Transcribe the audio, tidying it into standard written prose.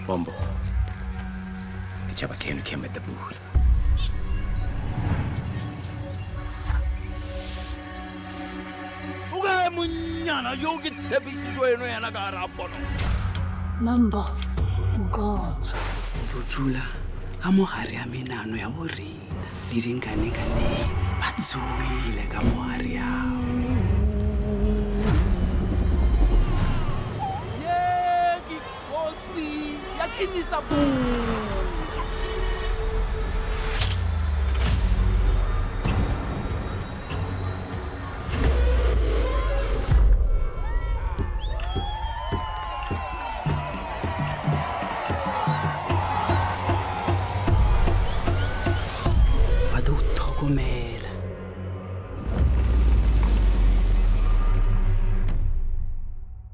Mambo. Kichaba kenu kema daburi. Uga munyana yogi tebi joeno yana garapono. Mambo. Mgonzo. Zojula amohari aminano ya borina. Didingane batsuile ka mohari yao. Yegi kosi yakinisa bu.